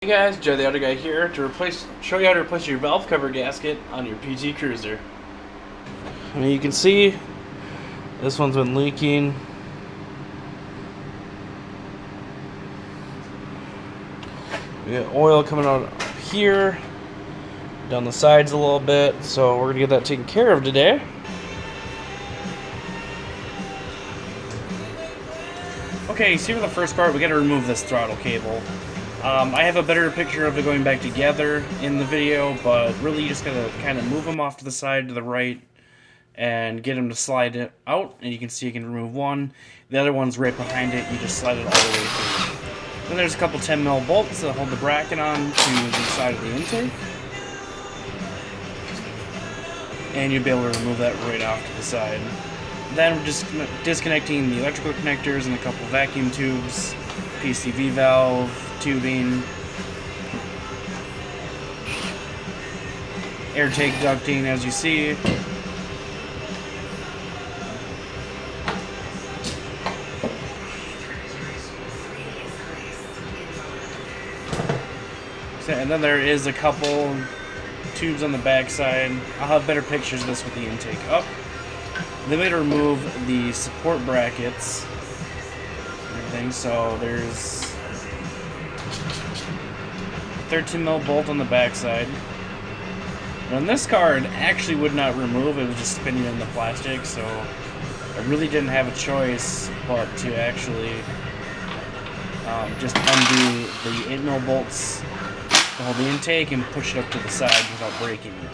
Hey guys, Joe the Auto Guy here to show you how to replace your valve cover gasket on your PT Cruiser. You can see this one's been leaking. We got oil coming out up here, down the sides a little bit, so we're gonna get that taken care of today. Okay, see for the first part, we gotta remove this throttle cable. I have a better picture of it going back together in the video, but really you just gotta kind of move them off to the side, to the right, and get them to slide it out, and you can see you can remove one. The other one's right behind it, you just slide it all the way through. Then there's a couple 10mm bolts that hold the bracket on to the side of the intake. And you'll be able to remove that right off to the side. Then we're just disconnecting the electrical connectors and a couple vacuum tubes, PCV valve, tubing, air take ducting as you see. And then there is a couple tubes on the back side. I'll have better pictures of this with the intake up. Then we got to remove the support brackets and everything. So there's 13mm bolt on the back side. On this car, it actually would not remove. It was just spinning in the plastic, so I really didn't have a choice but to actually just undo the 8mm bolts to hold the intake and push it up to the side without breaking it.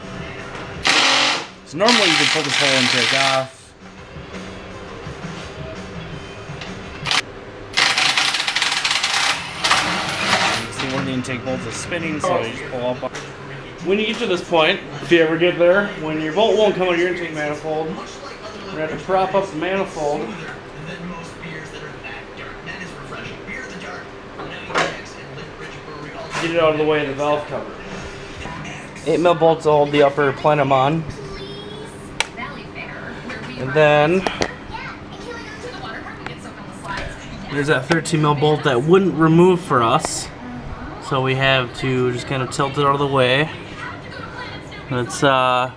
So normally you can pull this whole intake off. You can see one of the intake bolts is spinning, so you just pull up. When you get to this point, if you ever get there, when your bolt won't come out of your intake manifold, you're going to have to prop up the manifold. Get it out of the way of the valve cover. 8mm bolts will hold the upper plenum on. And then there's that 13mm bolt that wouldn't remove for us. So we have to just kind of tilt it out of the way. It's not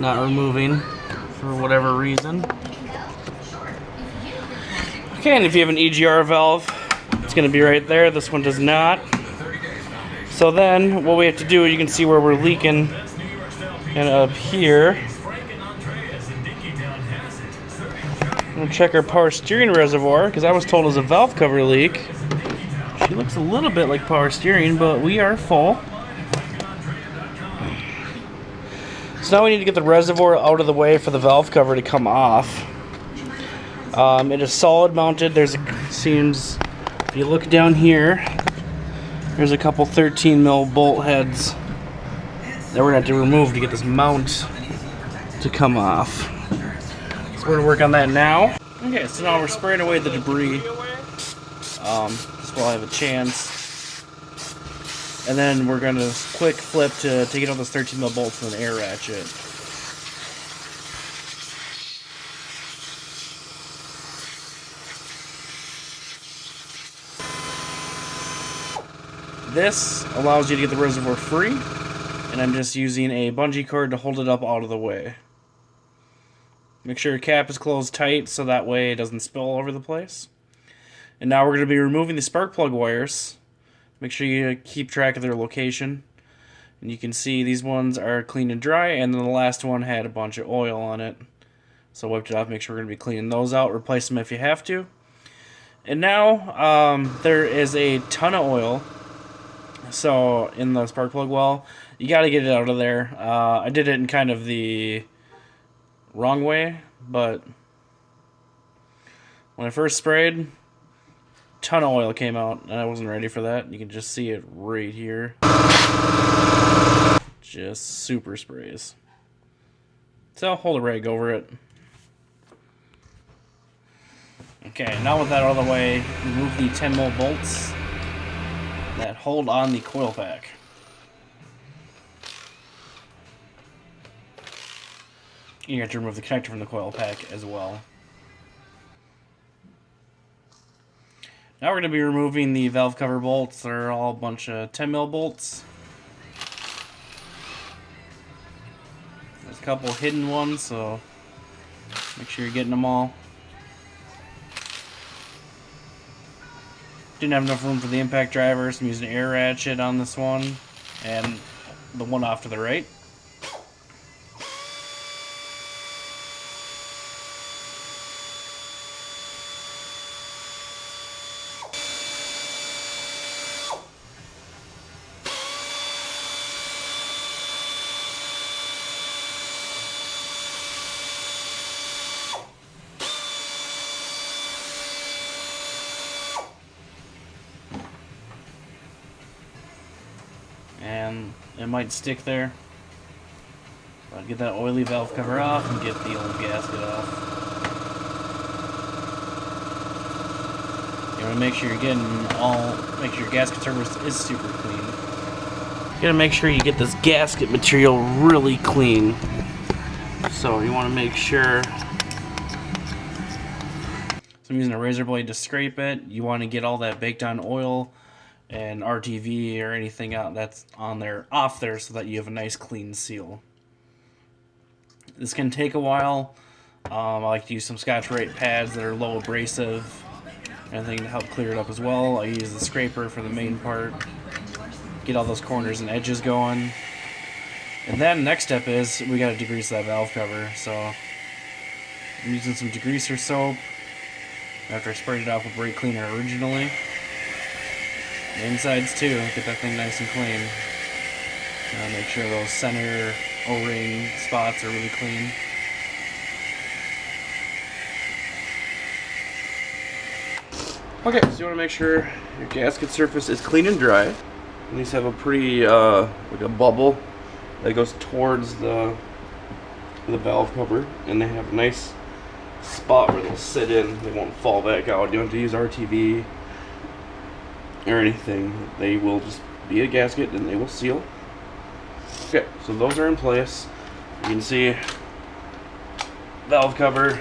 removing for whatever reason. Okay, and if you have an EGR valve, it's going to be right there. This one does not. So then what we have to do, you can see where we're leaking, and up here, I'm going to check our power steering reservoir, because I was told it was a valve cover leak. She looks a little bit like power steering, but we are full. So now we need to get the reservoir out of the way for the valve cover to come off. It is solid mounted. Seems, if you look down here, there's a couple 13mm bolt heads that we're going to have to remove to get this mount to come off. So we're going to work on that now. Okay, so now we're spraying away the debris. This will have a chance. And then we're going to quick flip to take out those 13mm bolts from an air ratchet. This allows you to get the reservoir free, and I'm just using a bungee cord to hold it up out of the way. Make sure your cap is closed tight so that way it doesn't spill all over the place. And now we're going to be removing the spark plug wires. Make sure you keep track of their location. And you can see these ones are clean and dry, and then the last one had a bunch of oil on it. So I wiped it off, make sure we're going to be cleaning those out, replace them if you have to. And now there is a ton of oil. So in the spark plug well, you got to get it out of there. I did it in kind of the wrong way, but when I first sprayed, a ton of oil came out, and I wasn't ready for that. You can just see it right here. Just super sprays. So I'll hold a rag over it. Okay, now with that out of the way, remove the 10mm bolts that hold on the coil pack. You have to remove the connector from the coil pack as well. Now we're going to be removing the valve cover bolts. They're all a bunch of 10mm bolts. There's a couple hidden ones, so make sure you're getting them all. Didn't have enough room for the impact driver, so I'm using an air ratchet on this one, and the one off to the right. And it might stick there. So I'd get that oily valve cover off and get the old gasket off. You want to make sure you're getting make sure your gasket surface is super clean. You gotta make sure you get this gasket material really clean. So you want to make sure. So I'm using a razor blade to scrape it. You want to get all that baked on oil and RTV or anything out that's on there off there so that you have a nice clean seal. This can take a while. I like to use some Scotch-Brite pads that are low abrasive, anything to help clear it up as well. I use the scraper for the main part, get all those corners and edges going. And then next step is we got to degrease that valve cover. So I'm using some degreaser soap after I sprayed it off with brake cleaner originally. The insides too, get that thing nice and clean. Make sure those center O-ring spots are really clean. Okay, so you want to make sure your gasket surface is clean and dry. At least have a pretty, like a bubble that goes towards the valve cover, and they have a nice spot where they'll sit in. They won't fall back out. You don't have to use RTV or anything. They will just be a gasket and they will seal. Okay, so those are in place. You can see valve cover,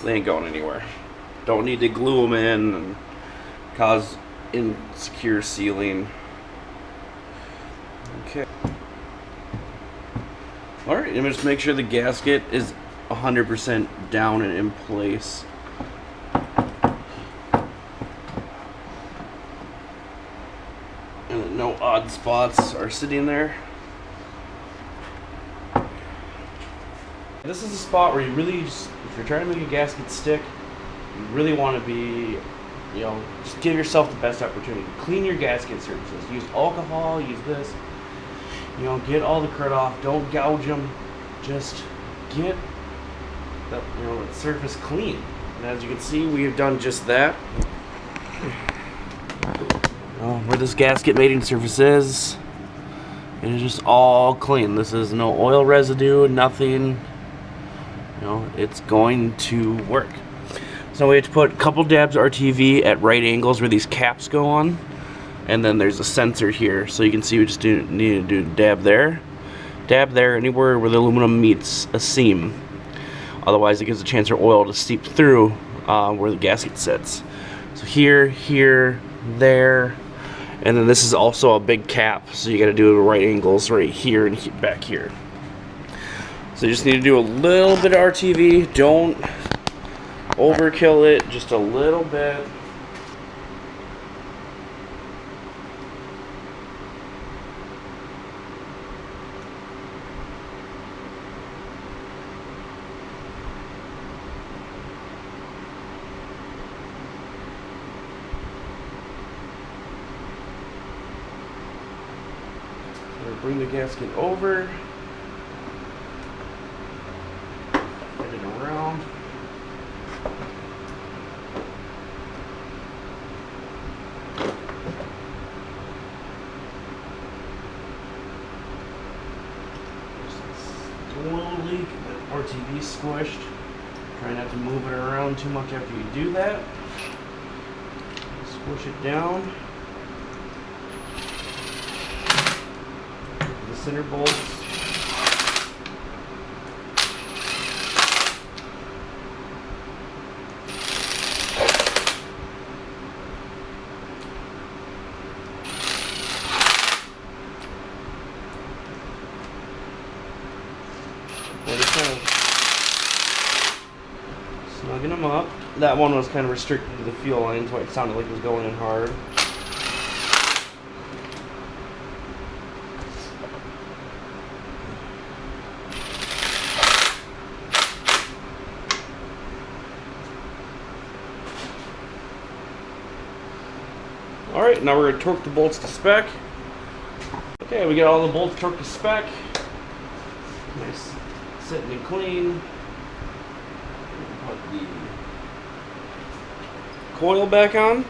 they ain't going anywhere. Don't need to glue them in and cause insecure sealing. Okay. Alright, and just make sure the gasket is 100% down and in place. And that no odd spots are sitting there. This is a spot where you really just, if you're trying to make a gasket stick, you really want to be, you know, just give yourself the best opportunity. Clean your gasket surfaces. Use alcohol, use this. You know, get all the crud off. Don't gouge them. Just get the, you know, the surface clean. And as you can see, we have done just that. Where this gasket mating surface is, it is just all clean. This is no oil residue, nothing. You know, it's going to work. So we have to put a couple dabs of RTV at right angles where these caps go on, and then there's a sensor here. So you can see we just need to do a dab there, anywhere where the aluminum meets a seam. Otherwise, it gives a chance for oil to seep through where the gasket sits. So here, here, there, and then this is also a big cap. So you got to do the right angles right here and back here. So you just need to do a little bit of RTV. Don't overkill it, just a little bit. So bring the gasket over. Get it around. Slowly get that RTV squished. Try not to move it around too much after you do that. Squish it down. The center bolts. just kind of snugging them up. That one was kind of restricted to the fuel line, so it sounded like it was going in hard. Alright, now we're going to torque the bolts to spec. Okay, we got all the bolts torqued to spec. Nice, sitting and clean. Put the coil back on.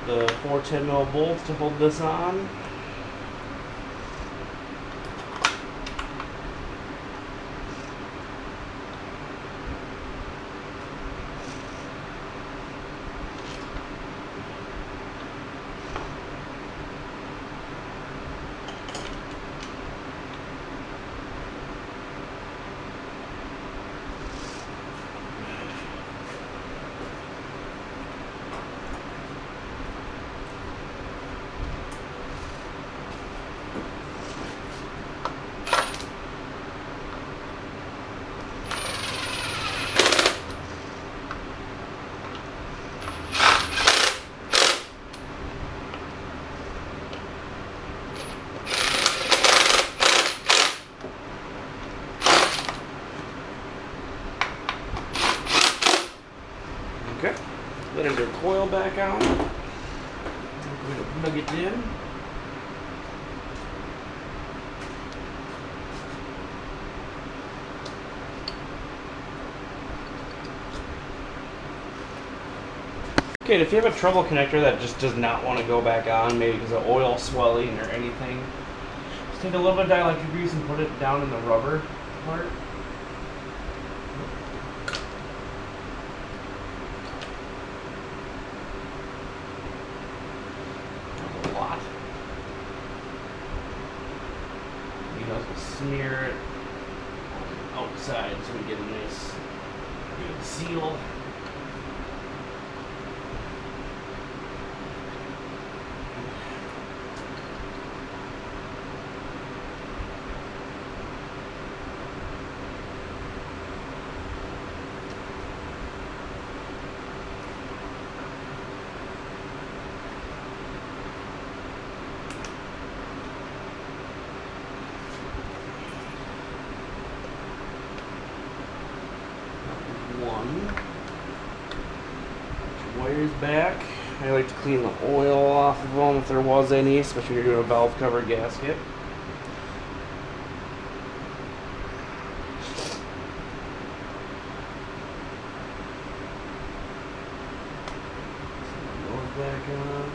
The 4 10mm bolts to hold this on. Okay, let our coil back on. We're going to plug it in. Okay, if you have a trouble connector that just does not want to go back on, maybe because of oil swelling or anything, just take a little bit of dielectric grease and put it down in the rubber part. Smear it on the outside so we get a nice good seal. Wires back. I like to clean the oil off of them if there was any, especially when you're doing a valve cover gasket. Those back on.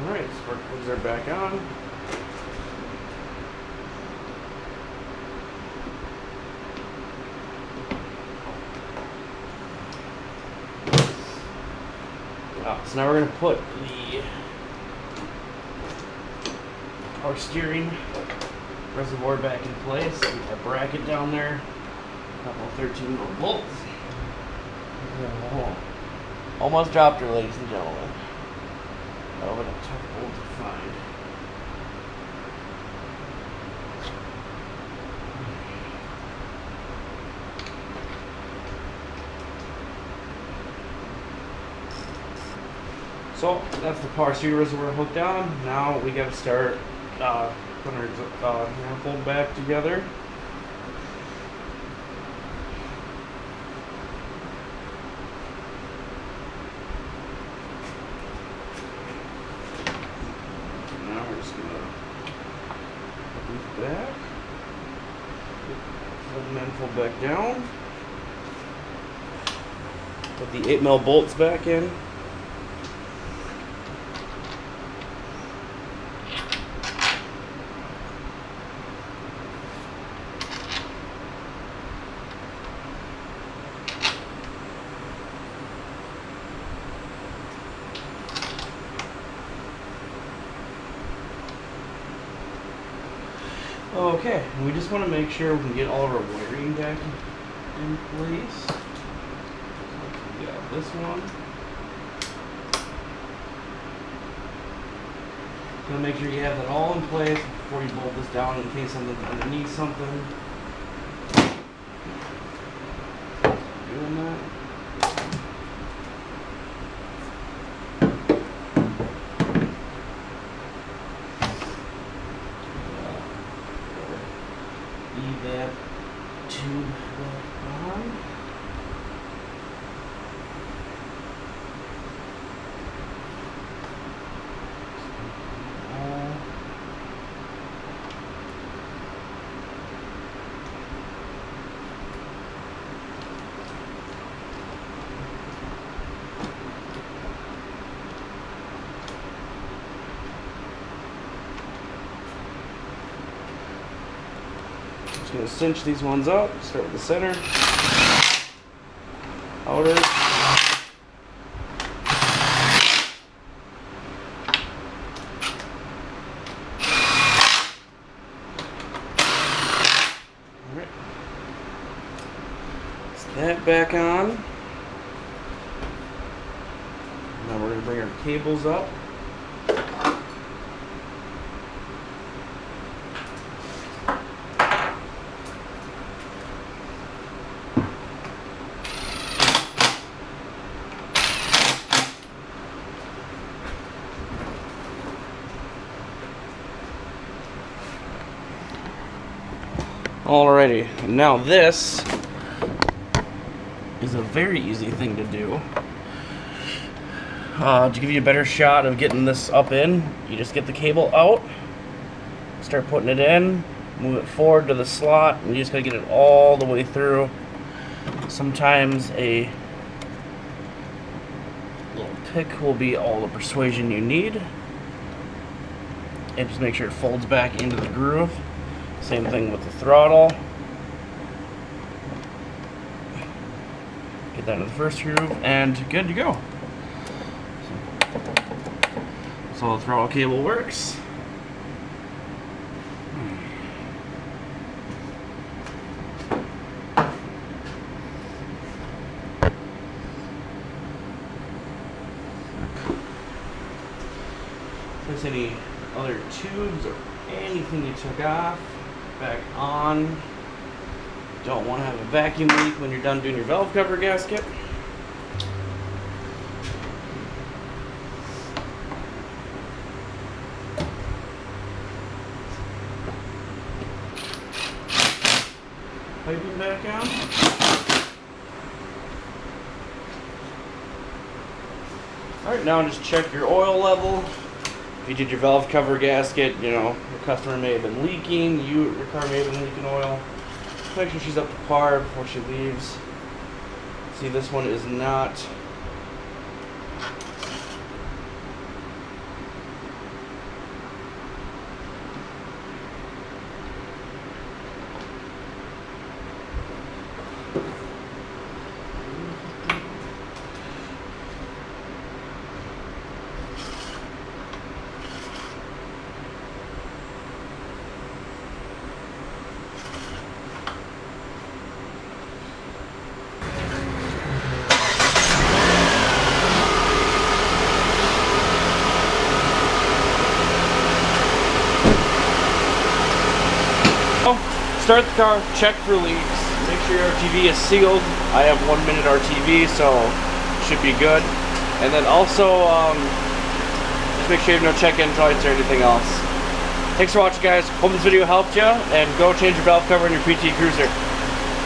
Alright, spark plugs are back on. So now we're going to put the power steering reservoir back in place. Our bracket down there. A couple 13mm bolts. Almost dropped her, ladies and gentlemen. Oh, but a tough bolt to find. So that's the power steering reservoir hooked on. Now we got to start putting our manifold back together. Now we're just gonna put these back. Put the manifold back down. Put the 8mm bolts back in. Okay, we just want to make sure we can get all of our wiring back in place. We got this one. Gonna make sure you have that all in place before you bolt this down in case something's underneath something. Doing that. Leave that tube back on. Just going to cinch these ones up. Start with the center, outer, alright. Set that back on. Now we're going to bring our cables up. Alrighty, and now this is a very easy thing to do. To give you a better shot of getting this up in, you just get the cable out, start putting it in, move it forward to the slot, and you just gotta get it all the way through. Sometimes a little pick will be all the persuasion you need. And just make sure it folds back into the groove. Same thing with the throttle. Get that in the first groove, and good to go. So the throttle cable works. If there's any other tubes or anything you took off, back on. Don't want to have a vacuum leak when you're done doing your valve cover gasket. Piping back on. Alright, now just check your oil level. If you did your valve cover gasket, you know, your customer may have been leaking, your car may have been leaking oil. Make sure she's up to par before she leaves. See, this one is not. Start the car, check for leaks, make sure your RTV is sealed. I have 1 minute RTV, so it should be good. And then also, just make sure you have no check-in joints or anything else. Thanks for watching, guys. Hope this video helped you, and go change your valve cover in your PT Cruiser.